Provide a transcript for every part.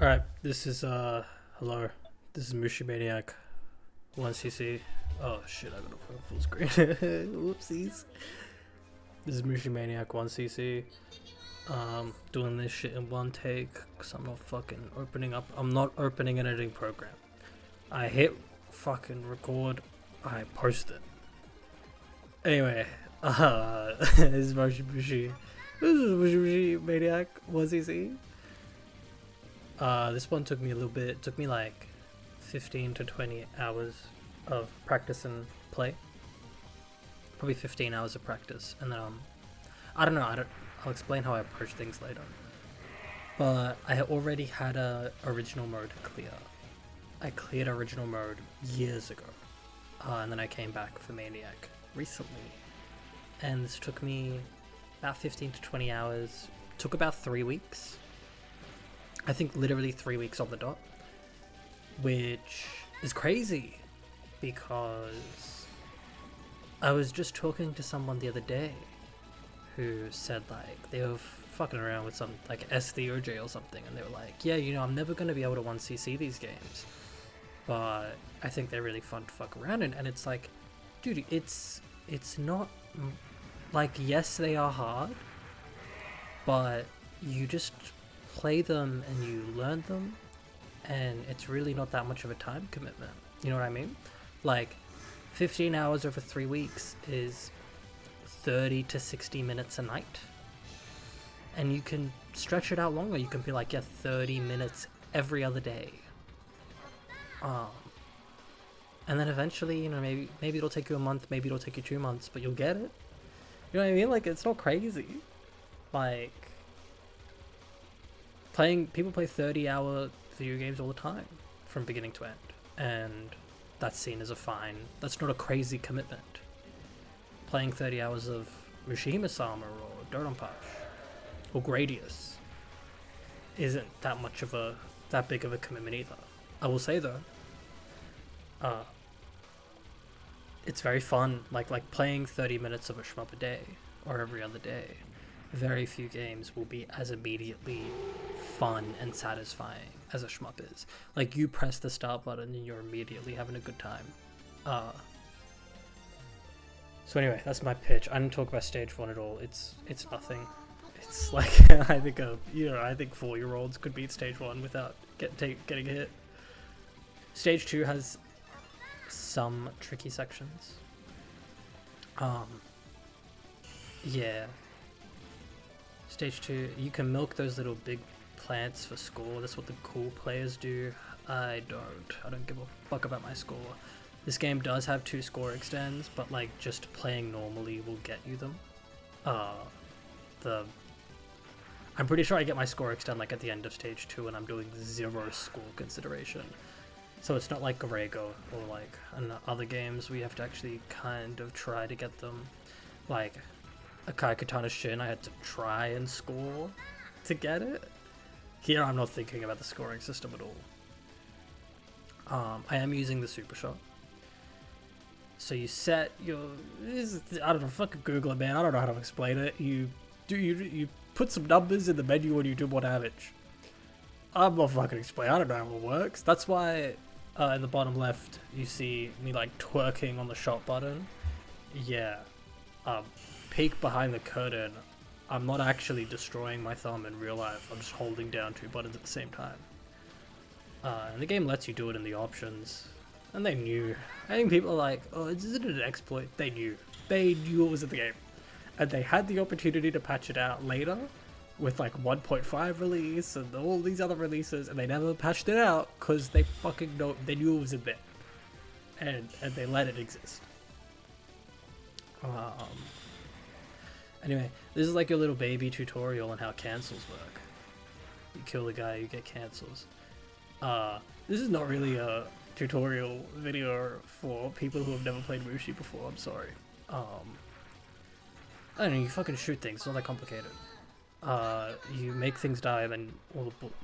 Alright, this is, hello. This is Maniac 1cc. Oh shit, I gotta put a full screen. Whoopsies. This is Maniac 1cc. Doing this shit in one take, because I'm not fucking opening up. I'm not opening an editing program. I hit fucking record, I post it. Anyway, this is Mushi Maniac 1cc. This one took me a little bit. It took me like 15 to 20 hours of practice and play. Probably 15 hours of practice, and then I don't know. I'll explain how I approach things later. But I already had a original mode clear. I cleared original mode years ago, and then I came back for Maniac recently, and this took me about 15 to 20 hours. Took about 3 weeks. I think literally 3 weeks on the dot, which is crazy because I was just talking to someone the other day who said like they were fucking around with some like SDOJ or something, and they were like, yeah, you know, I'm never going to be able to 1cc these games, but I think they're really fun to fuck around in. And it's like, dude, it's not like, yes, they are hard, but you just play them and you learn them, and it's really not that much of a time commitment. You know what I mean? Like 15 hours over 3 weeks is 30 to 60 minutes a night, and you can stretch it out longer. You can be like, yeah, 30 minutes every other day, and then eventually, you know, maybe it'll take you a month, maybe it'll take you 2 months, but you'll get it. You know what I mean? Like, it's not crazy. Like, people play 30-hour video games all the time from beginning to end, and that's seen as a fine. That's not a crazy commitment. Playing 30 hours of Mushihimesama or didnt or Gradius isn't that big of a commitment either. I will say though, it's very fun. Like playing 30 minutes of a shmup a day or every other day. Very few games will be as immediately fun and satisfying as a shmup is. Like, you press the start button and you're immediately having a good time. So anyway, that's my pitch. I didn't talk about stage 1 at all. It's nothing. It's like, I think 4-year-olds could beat stage 1 without getting hit. Stage 2 has some tricky sections. Yeah. Stage 2, you can milk those little big plants for score. That's what the cool players do. I don't give a fuck about my score. This game does have 2 score extends, but like, just playing normally will get you them. I'm pretty sure I get my score extend like at the end of stage 2 and I'm doing 0 score consideration. So it's not like Garego or like in other games we have to actually kind of try to get them. Like Akai Katana Shin, I had to try and score to get it. Here I'm not thinking about the scoring system at all. I am using the super shot. So you set your, I don't know, fucking Google it, man. I don't know how to explain it. You put some numbers in the menu and you do more damage. I'm not fucking explaining. I don't know how it works. That's why in the bottom left you see me like twerking on the shot button. Yeah. Peek behind the curtain. I'm not actually destroying my thumb in real life. I'm just holding down 2 buttons at the same time. And the game lets you do it in the options. And they knew. I think people are like, oh, isn't it an exploit? They knew. They knew it was in the game. And they had the opportunity to patch it out later with like 1.5 release and all these other releases, and they never patched it out because they fucking know, they knew it was in there. And they let it exist. Anyway, this is like your little baby tutorial on how cancels work. You kill the guy, you get cancels. This is not really a tutorial video for people who have never played Mushi before, I'm sorry. I don't know, you fucking shoot things, it's not that complicated. You make things die, and then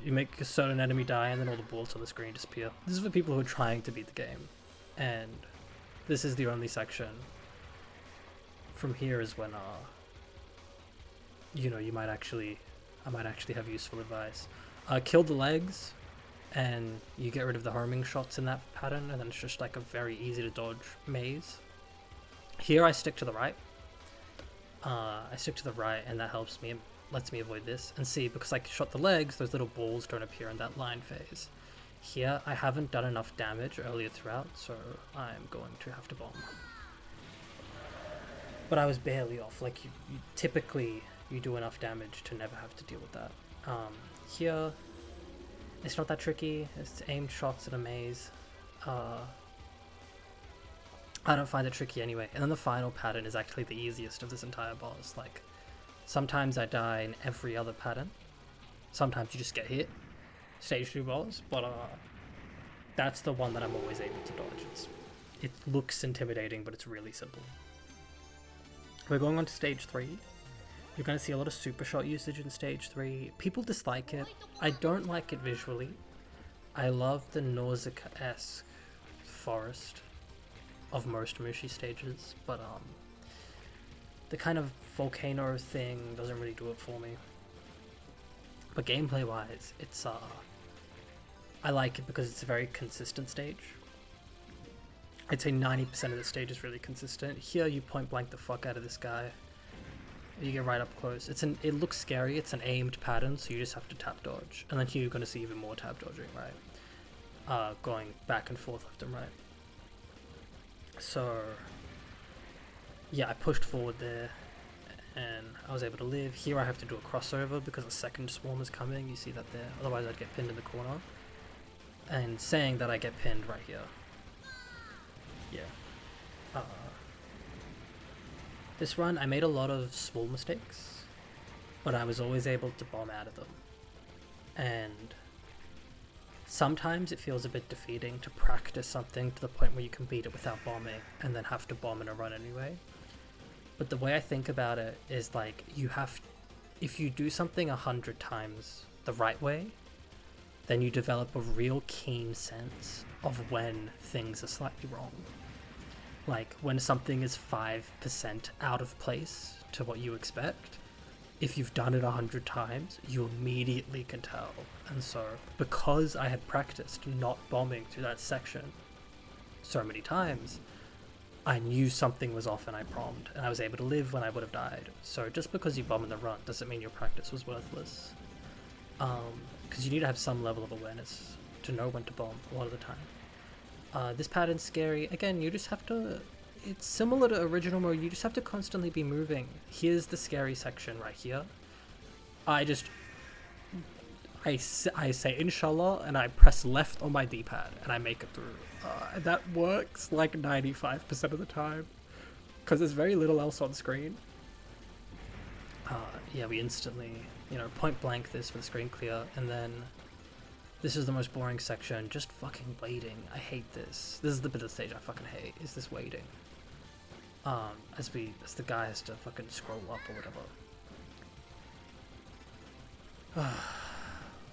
you make a certain enemy die, and then all the bullets on the screen disappear. This is for people who are trying to beat the game. And this is the only section. From here is when, you know, I might actually have useful advice. Kill the legs. and you get rid of the homing shots in that pattern, and then it's just like a very easy to dodge maze. Here I stick to the right. And that helps me, lets me avoid this. And see, because I shot the legs, those little balls don't appear in that line phase. Here, I haven't done enough damage earlier throughout, so I'm going to have to bomb. But I was barely off. Like, typically, you do enough damage to never have to deal with that. Here, it's not that tricky. It's aimed shots in a maze. I don't find it tricky anyway. And then the final pattern is actually the easiest of this entire boss. Like, sometimes I die in every other pattern. Sometimes you just get hit. Stage 2 boss. But that's the one that I'm always able to dodge. It looks intimidating, but it's really simple. We're going on to stage 3. You're going to see a lot of super shot usage in stage 3. People dislike it. I don't like it visually. I love the Nausicaa-esque forest of most Mushi stages, but the kind of volcano thing doesn't really do it for me. But gameplay wise, it's I like it because it's a very consistent stage. I'd say 90% of the stage is really consistent. Here you point blank the fuck out of this guy. You get right up close. It looks scary, it's an aimed pattern, so you just have to tap dodge. And then here you're gonna see even more tap dodging, right? Going back and forth left and right. So yeah, I pushed forward there and I was able to live. Here I have to do a crossover because a second swarm is coming. You see that there, otherwise I'd get pinned in the corner. And saying that I get pinned right here. Yeah. This run I made a lot of small mistakes, but I was always able to bomb out of them. And sometimes it feels a bit defeating to practice something to the point where you can beat it without bombing and then have to bomb in a run anyway. But the way I think about it is like, if you do something 100 times the right way, then you develop a real keen sense of when things are slightly wrong. Like when something is 5% out of place to what you expect, if you've done it 100 times, you immediately can tell. And so, because I had practiced not bombing through that section so many times, I knew something was off and I bombed, and I was able to live when I would have died. So just because you bomb in the run doesn't mean your practice was worthless. Because you need to have some level of awareness to know when to bomb a lot of the time. This pattern's scary. Again, you just have to... It's similar to original mode, you just have to constantly be moving. Here's the scary section right here. I say inshallah and I press left on my D-pad and I make it through. That works like 95% of the time because there's very little else on screen. Yeah, we instantly, point blank this for the screen clear, and then this is the most boring section, just fucking waiting. I hate this. This is the bit of the stage I fucking hate, is this waiting. As the guy has to fucking scroll up or whatever.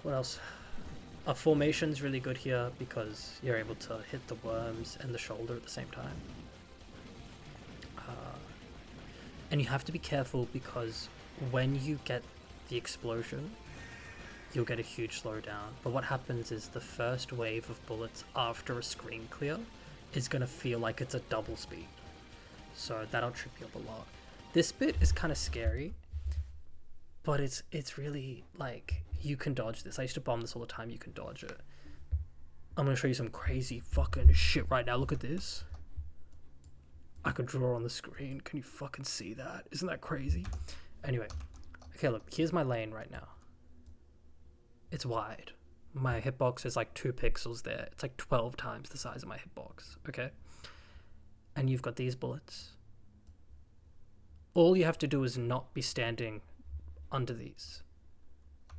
What else? Formation's really good here because you're able to hit the worms and the shoulder at the same time. And you have to be careful because when you get the explosion, you'll get a huge slowdown. But what happens is the first wave of bullets after a screen clear is going to feel like it's a double speed. So that'll trip you up a lot. This bit is kind of scary, but it's really like, you can dodge this. I used to bomb this all the time. You can dodge it. I'm going to show you some crazy fucking shit right now. Look at this. I could draw on the screen. Can you fucking see that? Isn't that crazy? Anyway. Okay, look. Here's my lane right now. It's wide. My hitbox is like 2 pixels there. It's like 12 times the size of my hitbox. Okay? And you've got these bullets. All you have to do is not be standing under these.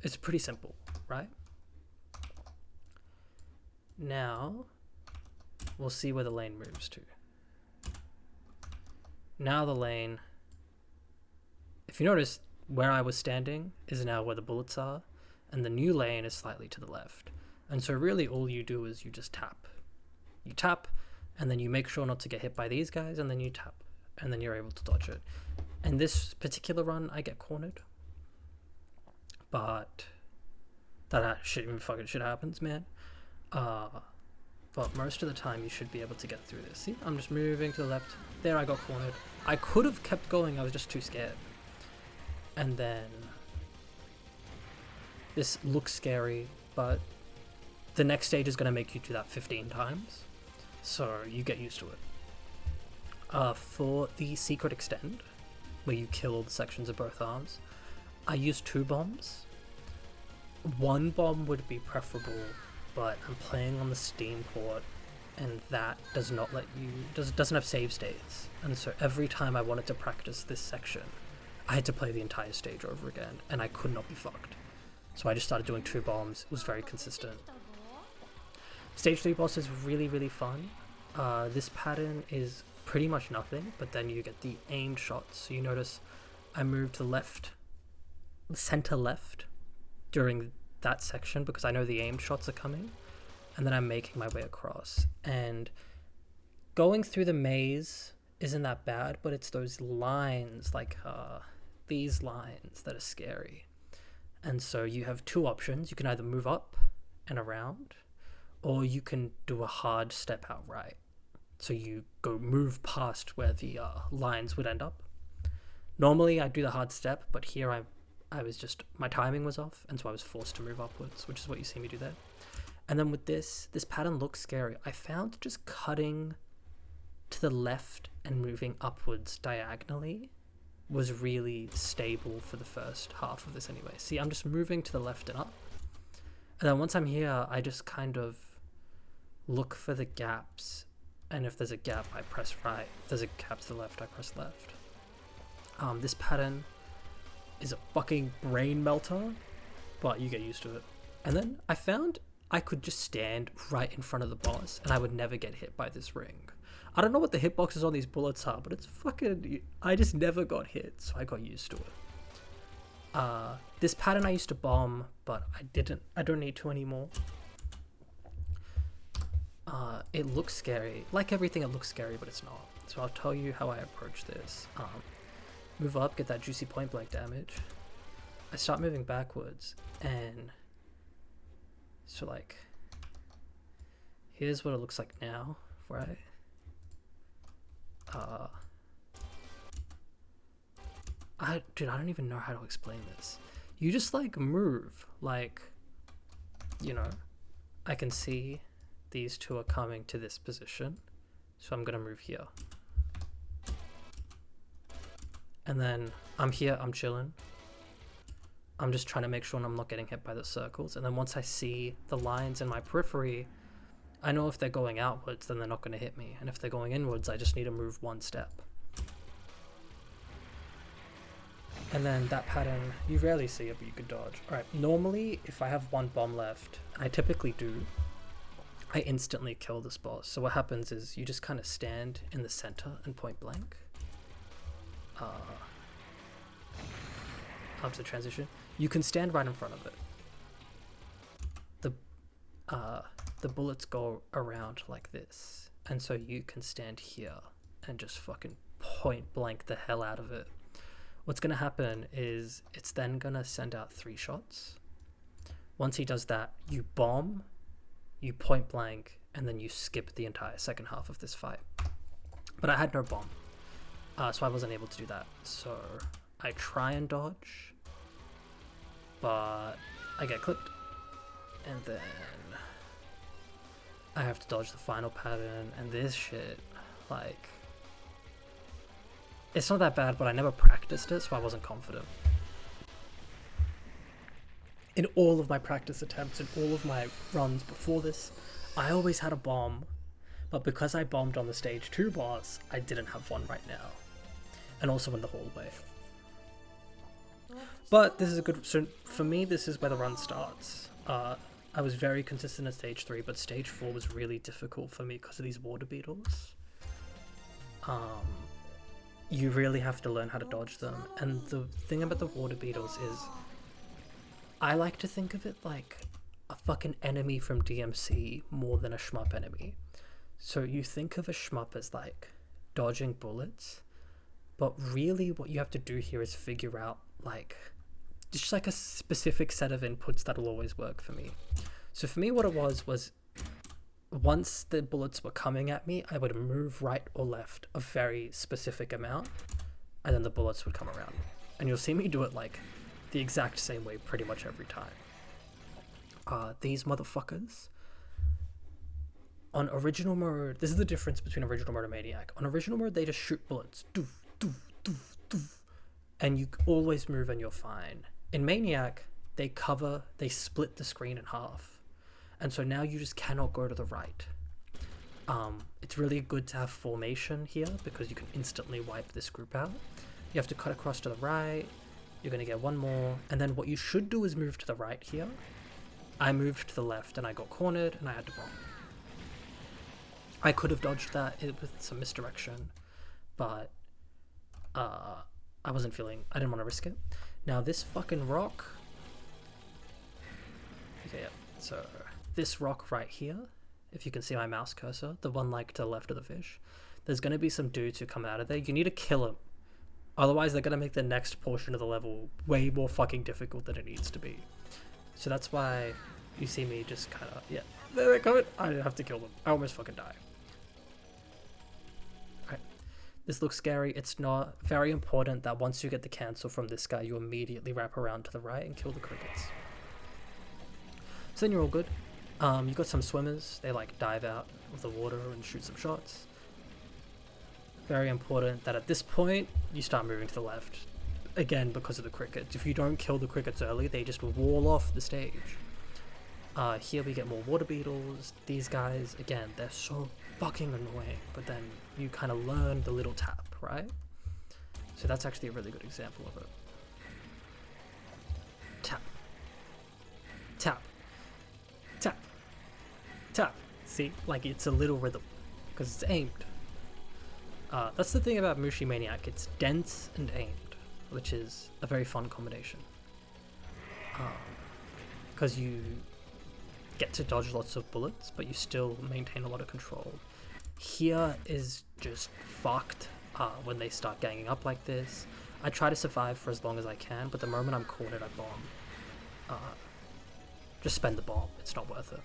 It's pretty simple, right? Now, we'll see where the lane moves to. Now the lane, if you notice, where I was standing is now where the bullets are, and the new lane is slightly to the left. And so really all you do is you just tap. You tap, and then you make sure not to get hit by these guys, and then you tap, and then you're able to dodge it. And this particular run, I get cornered. But that shit happens, man. But most of the time you should be able to get through this. See, I'm just moving to the left. There, I got cornered. I could have kept going, I was just too scared. And then this looks scary, but the next stage is going to make you do that 15 times, so you get used to it. For the secret extend, where you kill all the sections of both arms, I use 2 bombs. 1 bomb would be preferable, but I'm playing on the Steam port, and that does not let you, doesn't have save states, and so every time I wanted to practice this section, I had to play the entire stage over again, and I could not be fucked. So I just started doing 2 bombs. It was very consistent. Stage 3 boss is really, really fun. This pattern is pretty much nothing, but then you get the aimed shots. So you notice I moved to left, center left during that section because I know the aimed shots are coming, and then I'm making my way across. And going through the maze isn't that bad, but it's those lines, like these lines, that are scary. And so you have 2 options. You can either move up and around, or you can do a hard step out right. So you move past where the lines would end up. Normally I do the hard step, but here I was just, my timing was off, and so I was forced to move upwards, which is what you see me do there. And then with this pattern looks scary. I found just cutting to the left and moving upwards diagonally was really stable for the first half of this anyway. See, I'm just moving to the left and up. And then once I'm here, I just kind of look for the gaps. And if there's a gap, I press right. If there's a gap to the left, I press left. This pattern is a fucking brain melter, but you get used to it. And then I found I could just stand right in front of the boss and I would never get hit by this ring. I don't know what the hitboxes on these bullets are, but it's fucking, I just never got hit, so I got used to it. This pattern I used to bomb, but I don't need to anymore. It looks scary. Like everything, it looks scary, but it's not. So I'll tell you how I approach this. Move up, get that juicy point blank damage. I start moving backwards, and so like, here's what it looks like now, right? Dude, I don't even know how to explain this. You just like move, like, you know, I can see these 2 are coming to this position, so I'm gonna move here. And then I'm here, I'm chilling. I'm just trying to make sure I'm not getting hit by the circles. And then once I see the lines in my periphery, I know if they're going outwards, then they're not going to hit me. And if they're going inwards, I just need to move 1 step. And then that pattern, you rarely see it, but you could dodge. Alright, normally, if I have 1 bomb left, and I typically do, I instantly kill this boss. So what happens is you just kind of stand in the center and point blank. After the transition, you can stand right in front of it. The bullets go around like this, and so you can stand here and just fucking point blank the hell out of it. What's gonna happen is it's then gonna send out 3 shots. Once he does that, you bomb, you point blank, and then you skip the entire second half of this fight. But I had no bomb, so I wasn't able to do that. So I try and dodge, but I get clipped, and then I have to dodge the final pattern, and this shit, like, it's not that bad, but I never practiced it, so I wasn't confident. In all of my practice attempts and all of my runs before this, I always had a bomb, but because I bombed on the stage 2 boss, I didn't have one right now, and also in the hallway. But this is a good, so for me, this is where the run starts. I was very consistent at stage 3, but stage 4 was really difficult for me because of these water beetles. You really have to learn how to dodge them, and the thing about the water beetles is, I like to think of it like a fucking enemy from DMC more than a shmup enemy. So you think of a shmup as like dodging bullets, but really what you have to do here is figure out like just like a specific set of inputs that'll always work for me. So for me, what it was once the bullets were coming at me, I would move right or left a very specific amount, and then the bullets would come around. And you'll see me do it like the exact same way pretty much every time. These motherfuckers, on original mode, this is the difference between original mode and Maniac. On original mode, they just shoot bullets, doof, doof, doof, doof, and you always move and you're fine. In Maniac, they split the screen in half, and so now you just cannot go to the right. It's really good to have formation here because you can instantly wipe this group out. You have to cut across to the right, you're going to get one more, and then what you should do is move to the right here. I moved to the left and I got cornered and I had to bomb. I could have dodged that with some misdirection, but I didn't want to risk it. Now this fucking rock, okay, yeah, so this rock right here, if you can see my mouse cursor, the one like to the left of the fish, there's going to be some dudes who come out of there. You need to kill them, otherwise they're going to make the next portion of the level way more fucking difficult than it needs to be. So that's why you see me just kind of, yeah, there they're coming, I have to kill them. I almost fucking die. This looks scary. It's not. Very important that once you get the cancel from this guy, you immediately wrap around to the right and kill the crickets. So then you're all good. You got some swimmers. They like dive out of the water and shoot some shots. Very important that at this point, you start moving to the left. Again, because of the crickets. If you don't kill the crickets early, they just wall off the stage. Here we get more water beetles. These guys, again, they're so fucking annoying, but then you kind of learn the little tap, right? So that's actually a really good example of it. Tap. Tap. Tap. Tap. See? Like, it's a little rhythm, because it's aimed. That's the thing about Mushihimesama. It's dense and aimed, which is a very fun combination. Because you get to dodge lots of bullets, but you still maintain a lot of control. Here is just fucked when they start ganging up like this. I try to survive for as long as I can, but the moment I'm cornered, I bomb. Just spend the bomb. It's not worth it.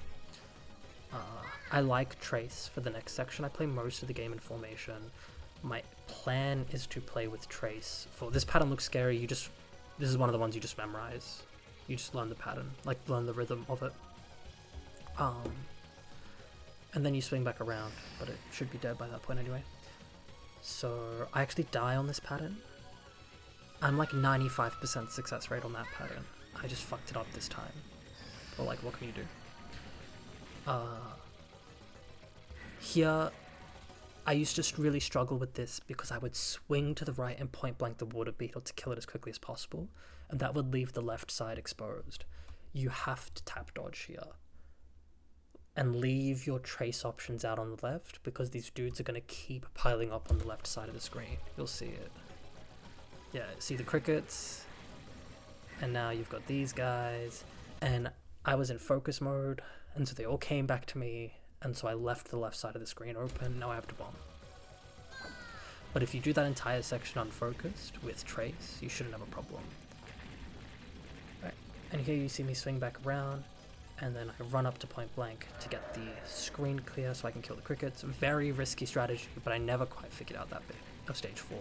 I like Trace for the next section. I play most of the game in formation. My plan is to play with Trace. For this pattern looks scary. This is one of the ones you just memorize. You just learn the pattern, like learn the rhythm of it. And then you swing back around, but it should be dead by that point anyway. So I actually die on this pattern. I'm like 95% success rate on that pattern. I just fucked it up this time. Or like, what can you do? Here, I used to really struggle with this because I would swing to the right and point blank the water beetle to kill it as quickly as possible, and that would leave the left side exposed. You have to tap dodge here. And leave your trace options out on the left because these dudes are going to keep piling up on the left side of the screen. You'll see it. Yeah, see the crickets? And now you've got these guys. And I was in focus mode, and so they all came back to me, and so I left the left side of the screen open. Now I have to bomb. But if you do that entire section unfocused with trace, you shouldn't have a problem. Right. And here you see me swing back around. And then I run up to point blank to get the screen clear so I can kill the crickets. Very risky strategy, but I never quite figured out that bit of stage 4.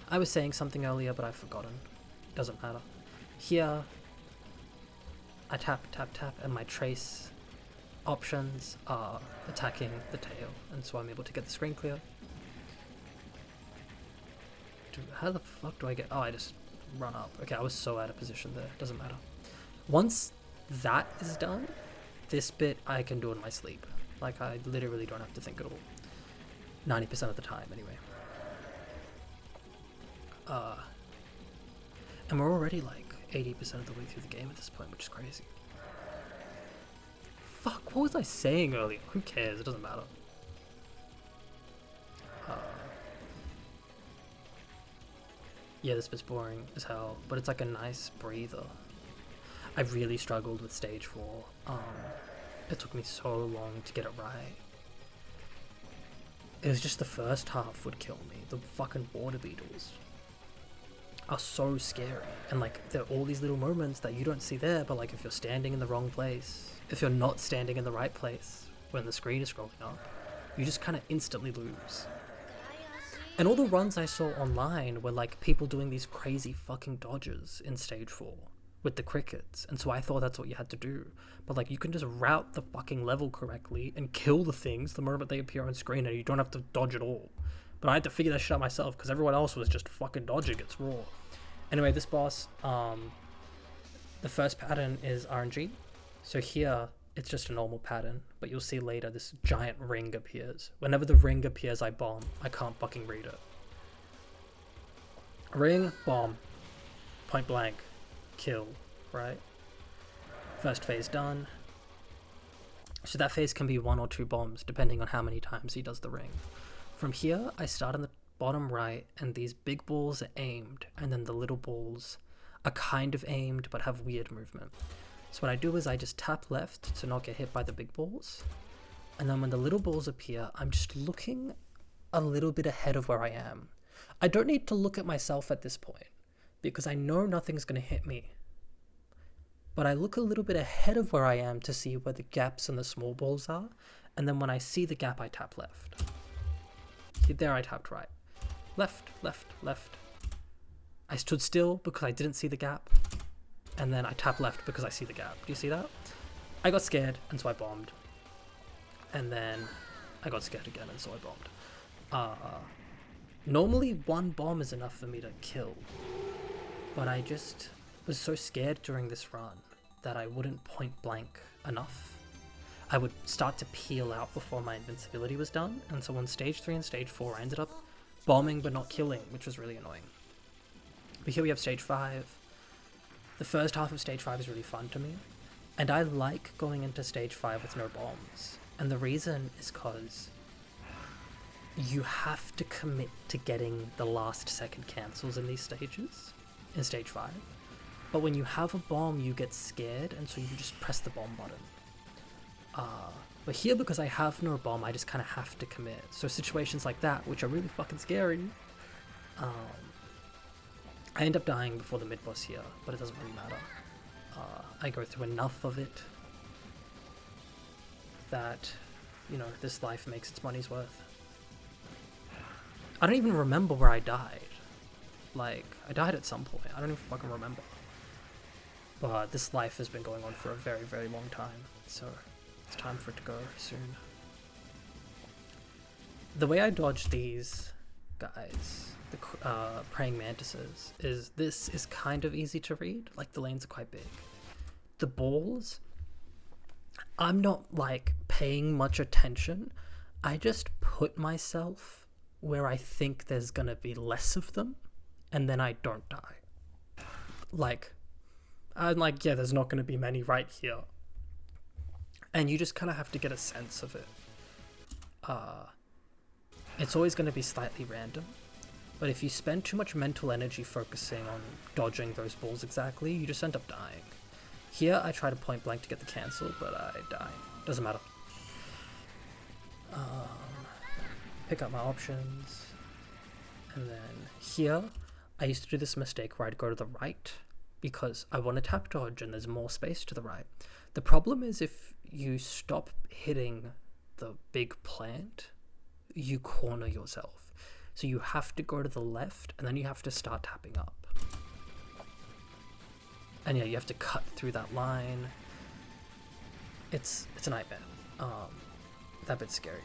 I was saying something earlier, but I've forgotten. Doesn't matter. Here, I tap, tap, tap, and my trace options are attacking the tail, and so I'm able to get the screen clear. How the fuck do I get... Oh, I just run up. Okay, I was so out of position there. Doesn't matter. Once that is done, this bit I can do in my sleep. Like, I literally don't have to think at all. 90% of the time, anyway. And we're already like 80% of the way through the game at this point, which is crazy. Fuck, what was I saying earlier? Who cares? It doesn't matter. Yeah, this bit's boring as hell, but it's like a nice breather. I really struggled with stage 4. It took me so long to get it right. It was just the first half would kill me. The fucking water beetles. are so scary. And like there are all these little moments that you don't see there, but like if you're standing in the wrong place, if you're not standing in the right place when the screen is scrolling up, you just kind of instantly lose. And all the runs I saw online were like people doing these crazy fucking dodges in stage 4 with the crickets, and so I thought that's what you had to do. But like you can just route the fucking level correctly and kill the things the moment they appear on screen, and you don't have to dodge at all. But I had to figure that shit out myself because everyone else was just fucking dodging. It's raw. Anyway, this boss, the first pattern is RNG. So here, it's just a normal pattern, but you'll see later this giant ring appears. Whenever the ring appears, I bomb. I can't fucking read it. Ring, bomb. Point blank. Kill, right? First phase done. So that phase can be 1 or 2 bombs, depending on how many times he does the ring. From here, I start in the bottom right, and these big balls are aimed, and then the little balls are kind of aimed, but have weird movement. So what I do is I just tap left to not get hit by the big balls, and then when the little balls appear, I'm just looking a little bit ahead of where I am. I don't need to look at myself at this point, because I know nothing's going to hit me. But I look a little bit ahead of where I am to see where the gaps and the small balls are, and then when I see the gap, I tap left. There I tapped right. Left, left, left. I stood still because I didn't see the gap, and then I tapped left because I see the gap. Do you see that? I got scared, and so I bombed. And then I got scared again, and so I bombed. Normally 1 bomb is enough for me to kill, but I just was so scared during this run that I wouldn't point blank enough. I would start to peel out before my invincibility was done, and so on stage 3 and stage 4 I ended up bombing but not killing, which was really annoying. But here we have stage 5. The first half of stage 5 is really fun to me, and I like going into stage 5 with no bombs. And the reason is because you have to commit to getting the last second cancels in these stages, in stage 5. But when you have a bomb, you get scared, and so you just press the bomb button. But here, because I have no bomb, I just kind of have to commit. So situations like that, which are really fucking scary, I end up dying before the mid-boss here, but it doesn't really matter. I go through enough of it that, you know, this life makes its money's worth. I don't even remember where I died. Like, I died at some point. I don't even fucking remember. But this life has been going on for a very, very long time, so it's time for it to go soon. The way I dodge these guys, the praying mantises, is this is kind of easy to read. Like, the lanes are quite big. The balls, I'm not like paying much attention. I just put myself where I think there's gonna be less of them, and then I don't die. Like, I'm like, yeah, there's not gonna be many right here. And you just kind of have to get a sense of it. It's always going to be slightly random, but if you spend too much mental energy focusing on dodging those balls exactly, you just end up dying. Here, I try to point blank to get the cancel, but I die. Doesn't matter. Pick up my options, and then here, I used to do this mistake where I'd go to the right, because I want to tap dodge and there's more space to the right. The problem is if you stop hitting the big plant, you corner yourself. So you have to go to the left, and then you have to start tapping up. And yeah, you have to cut through that line. It's a nightmare. That bit's scary.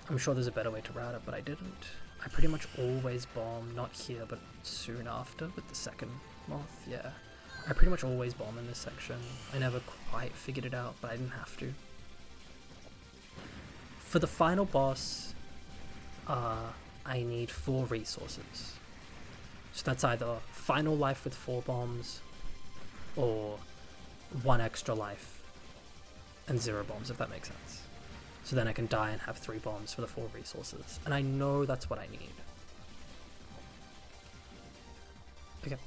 I'm sure there's a better way to route it, but I didn't. I pretty much always bomb, not here, but soon after with the second moth, yeah. I pretty much always bomb in this section. I never quite figured it out, but I didn't have to. For the final boss, I need 4 resources. So that's either final life with 4 bombs, or 1 extra life and 0 bombs, if that makes sense. So then I can die and have 3 bombs for the 4 resources. And I know that's what I need. Okay.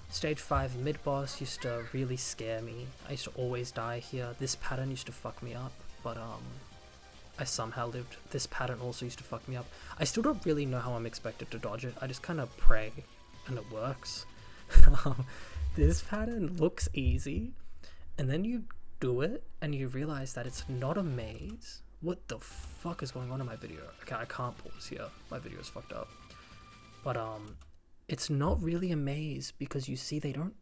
Stage 5 mid-boss used to really scare me. I used to always die here. This pattern used to fuck me up, but I somehow lived. This pattern also used to fuck me up. I still don't really know how I'm expected to dodge it. I just kind of pray and it works. This pattern looks easy, and then you do it and you realize that it's not a maze. What the fuck is going on in my video? Okay, I can't pause here. My video is fucked up. But it's not really a maze because you see they don't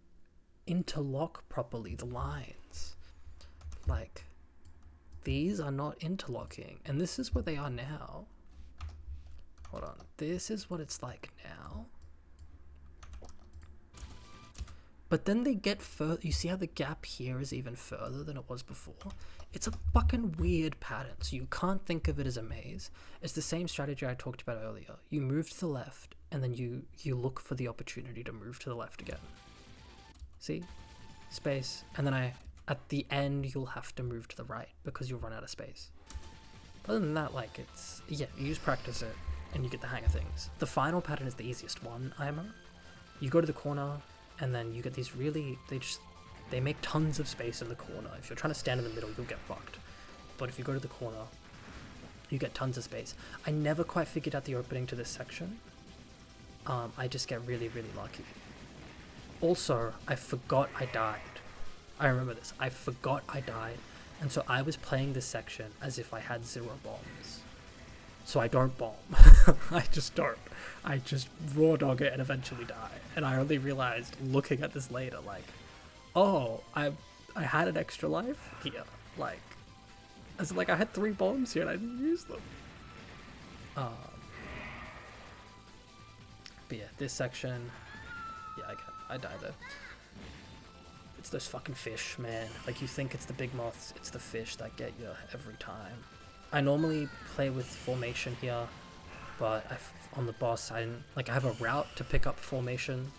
interlock properly, the lines. Like, these are not interlocking, and this is what they are now. Hold on, this is what it's like now. But then they get further. You see how the gap here is even further than it was before? It's a fucking weird pattern, so you can't think of it as a maze. It's the same strategy I talked about earlier. You move to the left, and then you look for the opportunity to move to the left again. See? Space. And then at the end, you'll have to move to the right because you'll run out of space. Other than that, like, it's... yeah, you just practice it, and you get the hang of things. The final pattern is the easiest one, IMO. You go to the corner, and then you get these really... They make tons of space in the corner. If you're trying to stand in the middle, you'll get fucked. But if you go to the corner, you get tons of space. I never quite figured out the opening to this section. I just get really, really lucky. Also, I forgot I died. I remember this. I forgot I died. And so I was playing this section as if I had 0 bombs. So I don't bomb. I just don't. I just raw dog it and eventually die. And I only realized looking at this later, like, oh, I had an extra life here. Like, as like I had 3 bombs here and I didn't use them. But yeah, this section, yeah, I die there. It's those fucking fish, man. Like, you think it's the big moths, it's the fish that get you every time. I normally play with formation here, but on the boss, I have a route to pick up formation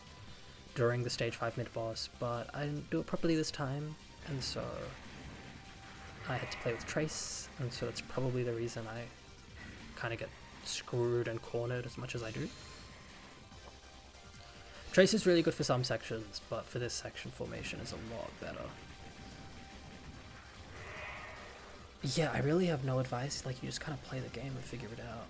during the stage 5 mid-boss, but I didn't do it properly this time, and so I had to play with Trace, and so that's probably the reason I kind of get screwed and cornered as much as I do. Trace is really good for some sections, but for this section, formation is a lot better. Yeah, I really have no advice. Like, you just kind of play the game and figure it out.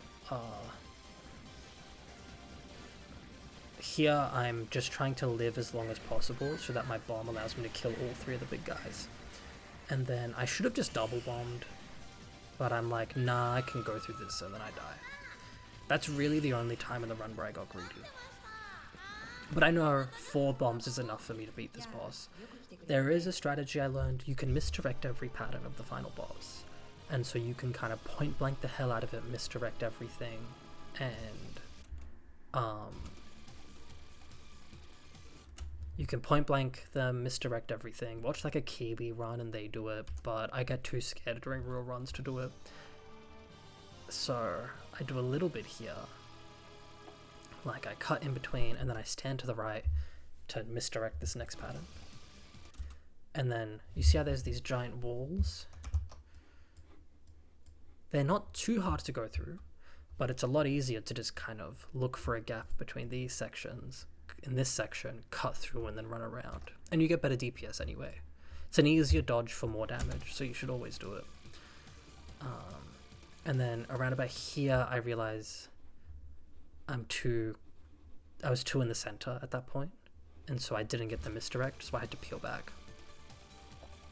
Here, I'm just trying to live as long as possible so that my bomb allows me to kill all 3 of the big guys. And then I should have just double bombed, but I'm like, nah, I can go through this, and then I die. That's really the only time in the run where I got greedy. But I know 4 bombs is enough for me to beat this boss. There is a strategy I learned. You can misdirect every pattern of the final boss. And so you can kind of point blank the hell out of it, misdirect everything, and you can point blank them, misdirect everything. Watch like a Kiwi run and they do it, but I get too scared during real runs to do it. So I do a little bit here. Like, I cut in between and then I stand to the right to misdirect this next pattern. And then you see how there's these giant walls? They're not too hard to go through, but it's a lot easier to just kind of look for a gap between these sections. In this section, cut through and then run around. And you get better DPS anyway. It's an easier dodge for more damage, so you should always do it. And then around about here, I realize I was too in the center at that point, and so I didn't get the misdirect, so I had to peel back.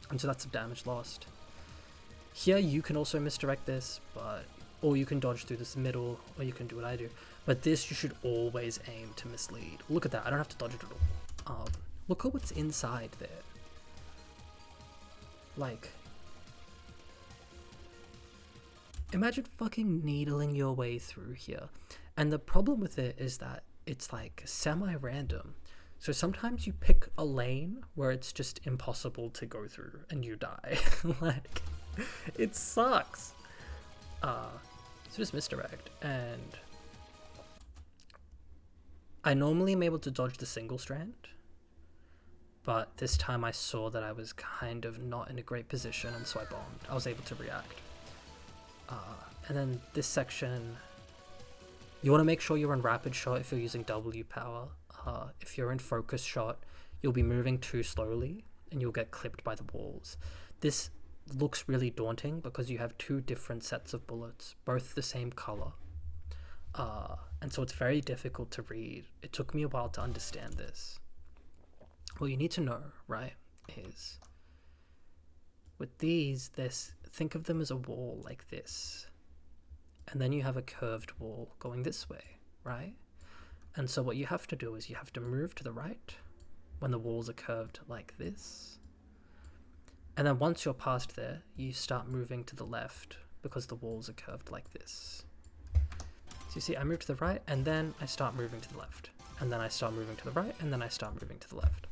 And so that's some damage lost. Here you can also misdirect this, or you can dodge through this middle, or you can do what I do. But this you should always aim to mislead. Look at that, I don't have to dodge it at all. Look at what's inside there. Like, imagine fucking needling your way through here. And the problem with it is that it's like semi-random. So sometimes you pick a lane where it's just impossible to go through and you die. Like, it sucks. So just misdirect. And I normally am able to dodge the single strand, but this time I saw that I was kind of not in a great position, and so I bombed. I was able to react. And then this section, you want to make sure you're in rapid shot if you're using W power. If you're in focus shot, you'll be moving too slowly and you'll get clipped by the walls. This looks really daunting because you have 2 different sets of bullets, both the same color. And so it's very difficult to read. It took me a while to understand this. What you need to know, right, is with these, think of them as a wall like this. And then you have a curved wall going this way, right? And so what you have to do is you have to move to the right when the walls are curved like this. And then once you're past there, you start moving to the left because the walls are curved like this. So you see, I move to the right, and then I start moving to the left. And then I start moving to the right, and then I start moving to the left.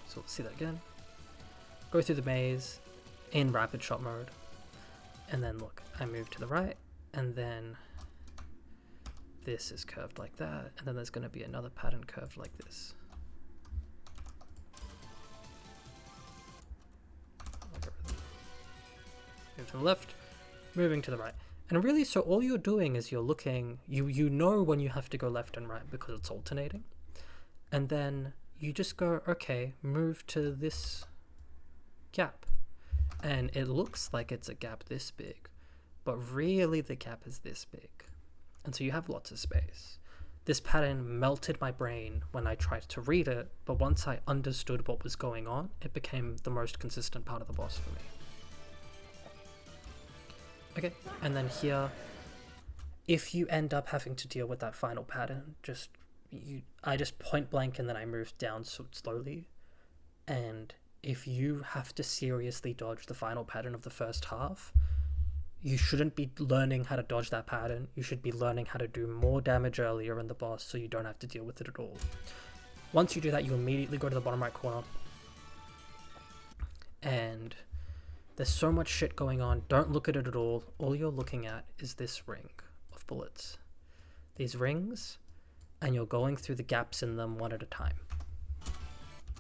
So let's see that again. Go through the maze in rapid shot mode. And then look, I move to the right, and then this is curved like that, and then there's going to be another pattern curved like this. Move to the left, moving to the right. And really, so all you're doing is you're looking, you know when you have to go left and right because it's alternating. And then you just go, okay, move to this gap. And it looks like it's a gap this big, but really the gap is this big. And so you have lots of space. This pattern melted my brain when I tried to read it, but once I understood what was going on, it became the most consistent part of the boss for me. Okay, and then here, if you end up having to deal with that final pattern, I just point blank and then I move down so slowly. And if you have to seriously dodge the final pattern of the first half, you shouldn't be learning how to dodge that pattern. You should be learning how to do more damage earlier in the boss so you don't have to deal with it at all. Once you do that, you immediately go to the bottom right corner. And there's so much shit going on. Don't look at it at all. All you're looking at is this ring of bullets. These rings, and you're going through the gaps in them one at a time.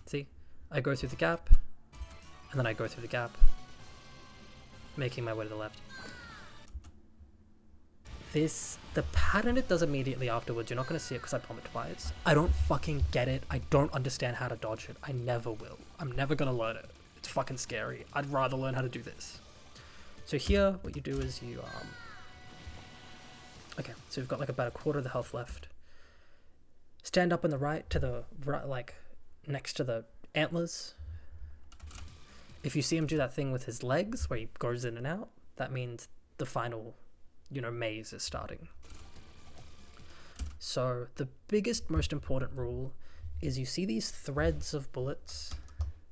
See? I go through the gap, and then I go through the gap, making my way to the left. The pattern it does immediately afterwards, you're not going to see it because I bomb it twice. I don't fucking get it. I don't understand how to dodge it. I never will. I'm never going to learn it. It's fucking scary. I'd rather learn how to do this. So here, what you do is you, okay, so you've got like about a quarter of the health left. Stand up on the right, to the right, like next to the antlers. If you see him do that thing with his legs where he goes in and out, that means the final, maze is starting. So the biggest, most important rule is you see these threads of bullets.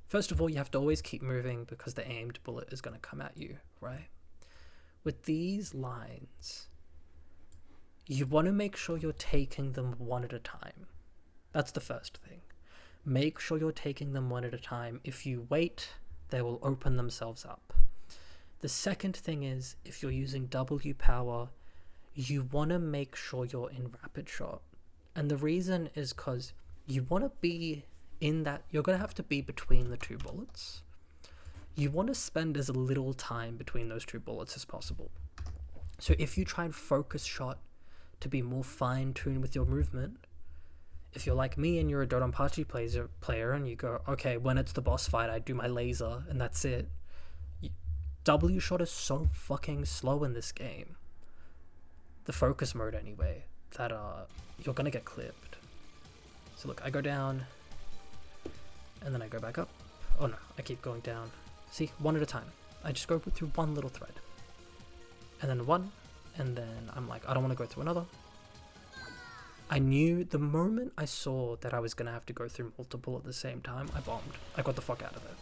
First of all, you have to always keep moving because the aimed bullet is going to come at you, right? With these lines, you want to make sure you're taking them one at a time. That's the first thing. Make sure you're taking them one at a time. If you wait, they will open themselves up. The second thing is, if you're using W power, you want to make sure you're in rapid shot. And the reason is because you want to be in that, you're going to have to be between the two bullets. You want to spend as little time between those two bullets as possible. So if you try and focus shot to be more fine-tuned with your movement, if you're like me and you're a Dodonpachi player and you go, okay, when it's the boss fight, I do my laser and that's it. W shot is so fucking slow in this game. The focus mode anyway, that you're gonna get clipped. So look, I go down and then I go back up. Oh no, I keep going down. See, one at a time. I just go through one little thread. And then one, and then I'm like, I don't want to go through another. I knew the moment I saw that I was going to have to go through multiple at the same time, I bombed. I got the fuck out of there.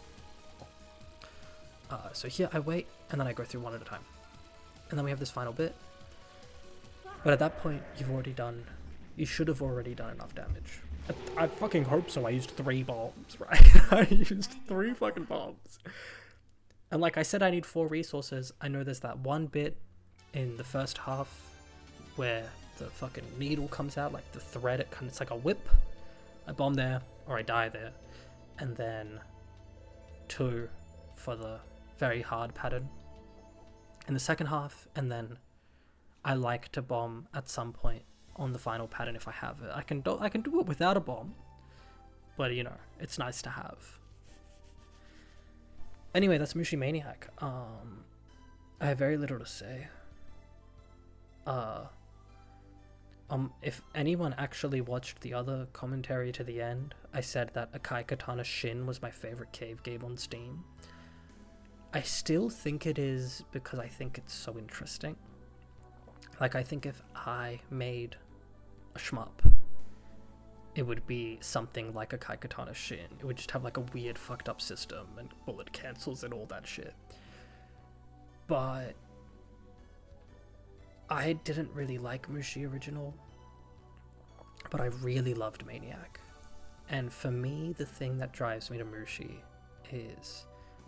So here I wait, and then I go through one at a time. And then we have this final bit. But at that point, you should have already done enough damage. I fucking hope so. I used 3 bombs, right? I used 3 fucking bombs. And like I said, I need 4 resources. I know there's that one bit in the first half where the fucking needle comes out, like the thread, it's like a whip. I bomb there, or I die there. And then 2 for the very hard pattern in the second half, and then I like to bomb at some point on the final pattern if I have it. I can do it without a bomb, but it's nice to have. Anyway, that's Mushihimesama. I have very little to say. If anyone actually watched the other commentary to the end, I said that Akai Katana Shin was my favorite cave game on Steam. I still think it is because I think it's so interesting. Like, I think if I made a shmup, it would be something like Akai Katana Shin. It would just have like a weird fucked up system and bullet cancels and all that shit. But I didn't really like Mushi original, but I really loved Maniac. And for me, the thing that drives me to Mushi is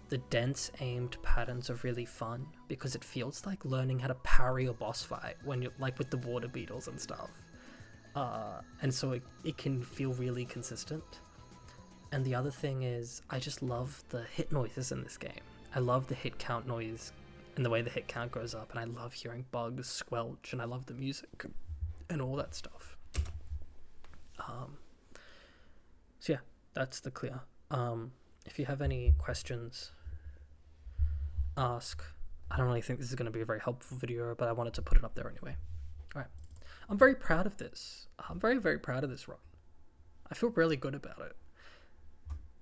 the dense aimed patterns are really fun because it feels like learning how to parry a boss fight when you're like with the water beetles and stuff. And so it can feel really consistent. And the other thing is I just love the hit noises in this game. I love the hit count noise and the way the hit count goes up, and I love hearing bugs squelch, and I love the music and all that stuff. So yeah, that's the clear. If you have any questions, ask. I don't really think this is going to be a very helpful video, but I wanted to put it up there anyway. Alright. I'm very proud of this. I'm very, very proud of this run. I feel really good about it.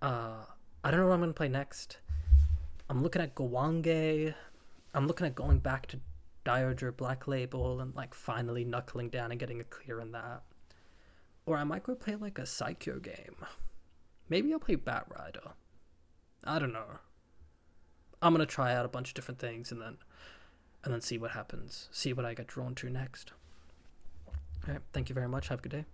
I don't know what I'm going to play next. I'm looking at Gwange. I'm looking at going back to Dioger Black Label and like finally knuckling down and getting a clear in that. Or I might go play like a Psycho game. Maybe I'll play Bat Rider. I don't know. I'm going to try out a bunch of different things and then see what happens. See what I get drawn to next. Alright, thank you very much. Have a good day.